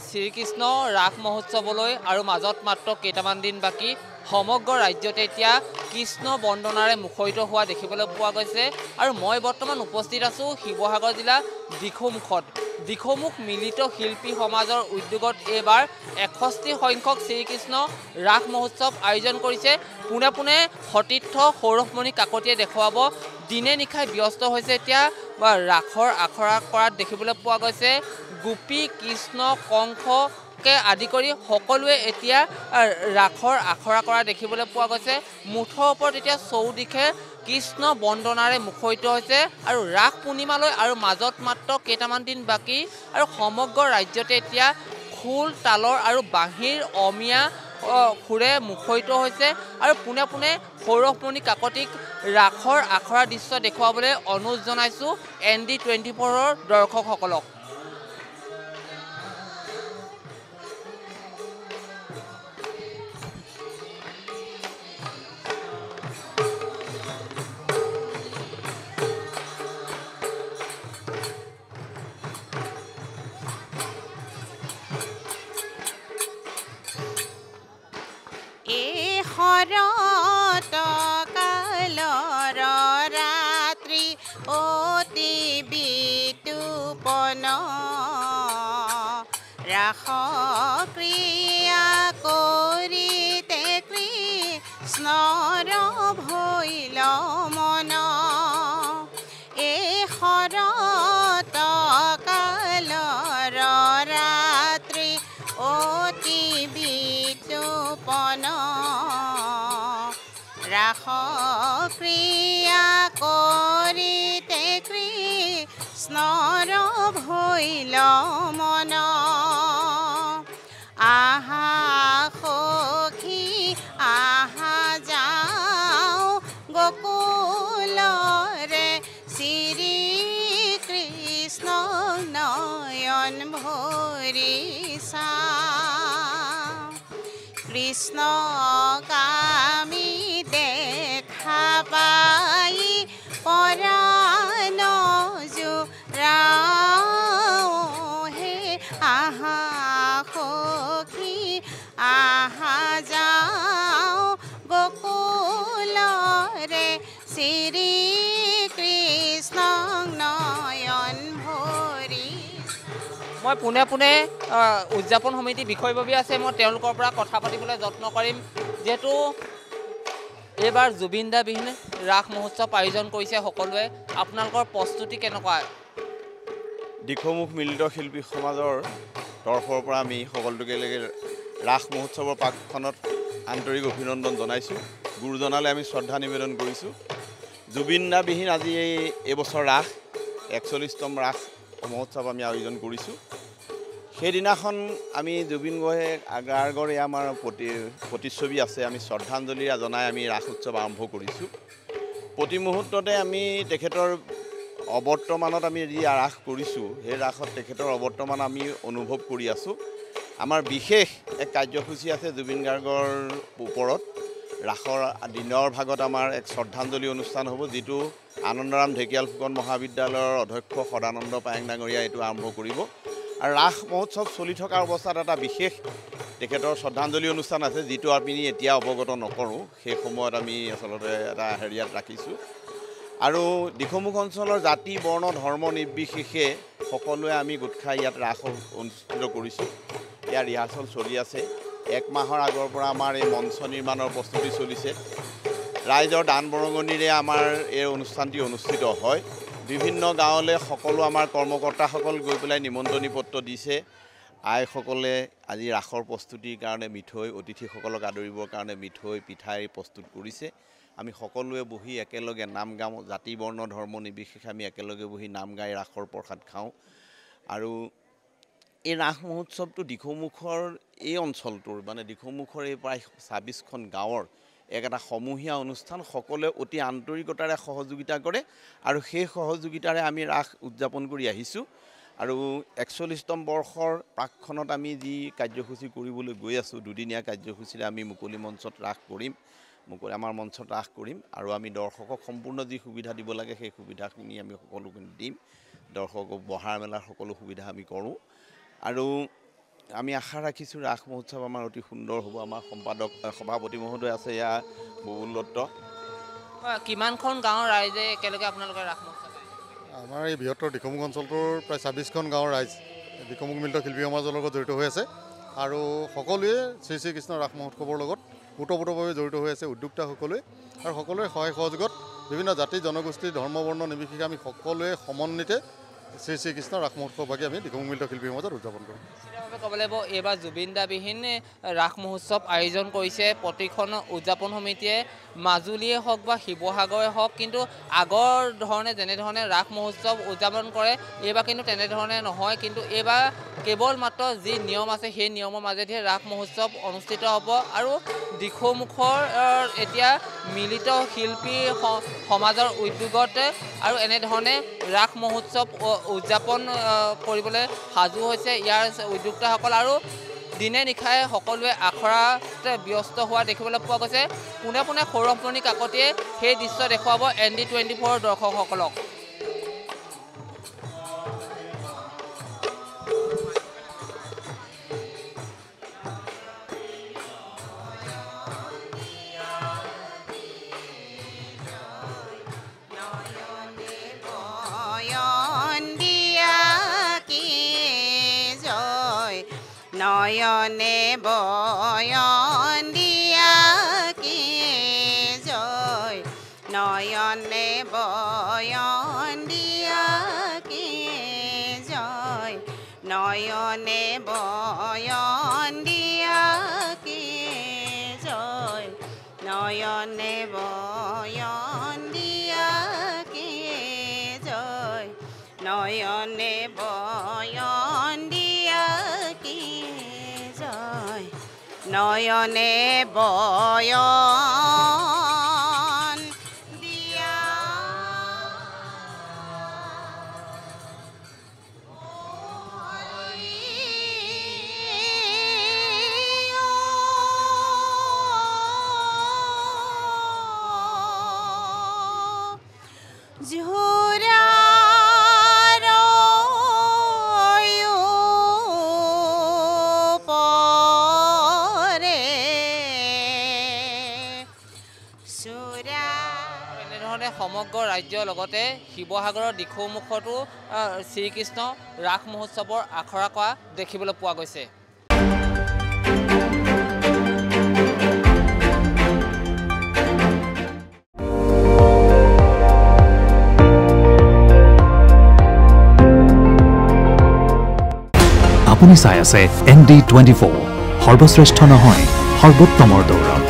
শ্ৰীকৃষ্ণ ৰাস মহোৎসৱলৈ আৰু মাজত মাত্ৰ কেইটামান দিন বাকী সমগ্ৰ ৰাজ্যতে এতিয়া কৃষ্ণ বন্দনাৰে মুখৰিত হোৱা দেখিবলৈ পোৱা গৈছে। আৰু মই বৰ্তমান উপস্থিত আছোঁ শিৱসাগৰ জিলা দিখৌমুখত। দিখৌমুখ মিলিত শিল্পী সমাজৰ উদ্যোগত এইবাৰ 61 সংখ্যক শ্ৰীকৃষ্ণ ৰাস মহোৎসৱ আয়োজন কৰিছে। পোনে পোনে সতীৰ্থ সৌৰভমণি কাকতিয়ে দেখুৱাব। দিনে নিশাই ব্যস্ত হৈছে এতিয়া ৰাসৰ আখৰা কৰাত দেখিবলৈ পোৱা গৈছে। গোপী কৃষ্ণ কংসকে আদি কৰি সকলোৱে এতিয়া ৰাসৰ আখৰা কৰা দেখিবলৈ পোৱা গৈছে। মুঠৰ ওপৰত এতিয়া চৌদিশে কৃষ্ণ বন্দনাৰে মুখৰিত হৈছে আৰু ৰাস পূৰ্ণিমালৈ আৰু মাজত মাত্ৰ কেইটামান দিন বাকী আৰু সমগ্ৰ ৰাজ্যতে এতিয়া খোল তালৰ আৰু বাঁহীৰ অমিয়া সুৰে মুখৰিত হৈছে। আৰু পোনে পোনে সৌৰভমণি কাকতিক ৰাসৰ আখৰা দৃশ্য দেখুৱাবলৈ অনুৰোধ জনাইছোঁ ND24ৰ দৰ্শকসকলক। শৰৎ কালৰ ৰাত্ৰি অতি বিতুপন ৰাস ক্ৰিয়া কৰিতে কৃষ্ণৰ ভৈল মন শৰৎ কালৰ ৰাত্ৰি অতি বিতুপন ৰাস ক্ৰিয়া কৰিতে কৃষ্ণৰ ভৈল মন আহা সখী আহা যাওঁ গকুলৰে শ্ৰী কৃষ্ণ নয়ন ভৰি চাওঁ কৃষ্ণ কামি দেখা পাই পৰাণ জুৰাওঁ হে আহা সখী আহা যাওঁ গকুলৰে শ্ৰী কৃষ্ণ নয়ন ভৰি। মই পোনে পোনে উদযাপন সমিতি বিষয়ববী আছে, মই তেওঁলোকৰ পৰা কথা পাতিবলৈ যত্ন কৰিম। যিহেতু এইবাৰ জুবিনদাবিহীন ৰাস মহোৎসৱ আয়োজন কৰিছে সকলোৱে, আপোনালোকৰ প্ৰস্তুতি কেনেকুৱা? দিখৌমুখ মিলিত শিল্পী সমাজৰ তৰফৰ পৰা আমি সকলোকে ৰাস মহোৎসৱৰ প্ৰাকখনত আন্তৰিক অভিনন্দন জনাইছোঁ। গুৰুজনালৈ আমি শ্ৰদ্ধা নিবেদন কৰিছোঁ। জুবিনদাবিহীন আজি এইবছৰ ৰাস 41তম ৰাস মহোৎসৱ আমি আয়োজন কৰিছোঁ। সেইদিনাখন আমি জুবিন গাৰ্গৰ আমাৰ প্ৰতিচ্ছবি আছে, আমি শ্ৰদ্ধাঞ্জলি জনাই আমি ৰাস উৎসৱ আৰম্ভ কৰিছোঁ। প্ৰতি মুহূৰ্ততে আমি তেখেতৰ অৱৰ্তমানত আমি যি ৰাস কৰিছোঁ সেই ৰাসত তেখেতৰ অৱৰ্তমান আমি অনুভৱ কৰি আছোঁ। আমাৰ বিশেষ এক কাৰ্যসূচী আছে জুবিন গাৰ্গৰ ওপৰত। ৰাসৰ দিনৰ ভাগত আমাৰ এক শ্ৰদ্ধাঞ্জলি অনুষ্ঠান হ'ব, যিটো আনন্দৰাম ঢেকিয়াল ফুকন মহাবিদ্যালয়ৰ অধ্যক্ষ সদানন্দ পায়েং ডাঙৰীয়াই এইটো আৰম্ভ কৰিব। আৰু ৰাস মহোৎসৱ চলি থকা অৱস্থাত এটা বিশেষ তেখেতৰ শ্ৰদ্ধাঞ্জলি অনুষ্ঠান আছে, যিটো আমি এতিয়া অৱগত নকৰোঁ। সেই সময়ত আমি আচলতে এটা হেৰিয়াত ৰাখিছোঁ। আৰু দিখৌমুখ অঞ্চলৰ জাতি বৰ্ণ ধৰ্ম নিৰ্বিশেষে সকলোৱে আমি গোট খাই ইয়াত ৰাস অনুষ্ঠিত কৰিছোঁ। ইয়াৰ ৰিহাৰ্চল চলি আছে। 1 মাহৰ আগৰ পৰা আমাৰ এই মঞ্চ নিৰ্মাণৰ প্ৰস্তুতি চলিছে। ৰাইজৰ দান বৰঙণিৰে আমাৰ এই অনুষ্ঠানটি অনুষ্ঠিত হয়। বিভিন্ন গাঁৱলৈ সকলো আমাৰ কৰ্মকৰ্তাসকল গৈ পেলাই নিমন্ত্ৰণী পত্ৰ দিছে। আইসকলে আজি ৰাসৰ প্ৰস্তুতিৰ কাৰণে মিঠৈ, অতিথিসকলক আদৰিবৰ কাৰণে মিঠৈ পিঠাই প্ৰস্তুত কৰিছে। আমি সকলোৱে বহি একেলগে নাম গাওঁ, জাতি বৰ্ণ ধৰ্ম নিৰ্বিশেষে আমি একেলগে বহি নাম গাই ৰাসৰ প্ৰসাদ খাওঁ। আৰু এই ৰাস মহোৎসৱটো দিখৌমুখৰ এই অঞ্চলটোৰ মানে দিখৌমুখৰ এই প্ৰায় 26খন গাঁৱৰ এটা সমূহীয়া অনুষ্ঠান। সকলোৱে অতি আন্তৰিকতাৰে সহযোগিতা কৰে আৰু সেই সহযোগিতাৰে আমি ৰাস উদযাপন কৰি আহিছোঁ। আৰু 41তম বৰ্ষৰ প্ৰাকখনত আমি যি কাৰ্যসূচী কৰিবলৈ গৈ আছোঁ, দুদিনীয়া কাৰ্যসূচীৰে আমি মুকলি মঞ্চত ৰাস কৰিম, আমাৰ মঞ্চত ৰাস কৰিম। আৰু আমি দৰ্শকক সম্পূৰ্ণ যি সুবিধা দিব লাগে সেই সুবিধাখিনি আমি সকলোখিনি দিম। দৰ্শকক বহাৰ মেলাৰ সকলো সুবিধা আমি কৰোঁ। আৰু আমি আশা ৰাখিছোঁ ৰাস মহোৎসৱ আমাৰ অতি সুন্দৰ হ'ব। আমাৰ সম্পাদক সভাপতি মহোদয় আছে ইয়াৰ ববুল দত্ত। কিমানখন গাঁৱৰ ৰাইজে একেলগে আপোনালোকে ৰাস মহোৎসৱ? আমাৰ এই বৃহত্তৰ দিখৌমুখ অঞ্চলটোৰ প্ৰায় 26খন গাঁৱৰ ৰাইজ দিখৌমুখ মিলিত শিল্পী সমাজৰ লগত জড়িত হৈ আছে আৰু সকলোৱে শ্ৰী শ্ৰীকৃষ্ণ ৰাস মহোৎসৱৰ লগত ওতঃপ্ৰোতভাৱে জড়িত হৈ আছে, উদ্যোক্তা সকলোৱে আৰু সকলোৰে সহায় সহযোগত বিভিন্ন জাতি জনগোষ্ঠী ধৰ্ম বৰ্ণ নিৰ্বিশেষে আমি সকলোৱে সমন্বিতে শ্ৰী শ্ৰীকৃষ্ণ ৰাস মহোৎসৱভাগি আমি দিখৌমুখ মিলিত শিল্পী সমাজত উদযাপন কৰোঁ। নিশ্চিতভাৱে ক'ব লাগিব এইবাৰ জুবিনদাবিহীন ৰাস মহোৎসৱ আয়োজন কৰিছে প্ৰতিখন উদযাপন সমিতিয়ে, মাজুলীয়ে হওক বা শিৱসাগৰে হওক। কিন্তু আগৰ ধৰণে যেনেধৰণে ৰাস মহোৎসৱ উদযাপন কৰে এইবাৰ কিন্তু তেনেধৰণে নহয়। কিন্তু এইবাৰ কেৱল মাত্ৰ যি নিয়ম আছে সেই নিয়মৰ মাজেদিহে ৰাস মহোৎসৱ অনুষ্ঠিত হ'ব আৰু দিখৌমুখৰ এতিয়া মিলিত শিল্পী সমাজৰ উদ্যোগত আৰু এনেধৰণে ৰাস মহোৎসৱ উদযাপন কৰিবলৈ সাজু হৈছে ইয়াৰ উদ্যোক্তাসকল আৰু দিনে নিশাই সকলোৱে আখৰাত ব্যস্ত হোৱা দেখিবলৈ পোৱা গৈছে। পোনে পোনে সৌৰভমণি কাকতিয়ে সেই দৃশ্য দেখুৱাব ND24 দৰ্শকসকলক। নয়নে বয়ন দিয়া কি জয়, নয়নে বয়ন দিয়া কি জয়, নয়নে বয়ন দিয়া কি জয়, নয়নে বয়ন দিয়া কি জয়, নয়নে বয়ন দিয়া কি জয়, নয়নে বয়ন দিয়া ঝুরা এনেধৰণে সমগ্ৰ ৰাজ্যৰ লগতে শিৱসাগৰৰ দিখৌমুখতো শ্ৰীকৃষ্ণ ৰাস মহোৎসৱৰ আখৰা কৰা দেখিবলৈ পোৱা গৈছে। আপুনি চাই আছে ND24, সৰ্বশ্ৰেষ্ঠ নহয় সৰ্বোত্তমৰ দৌৰত।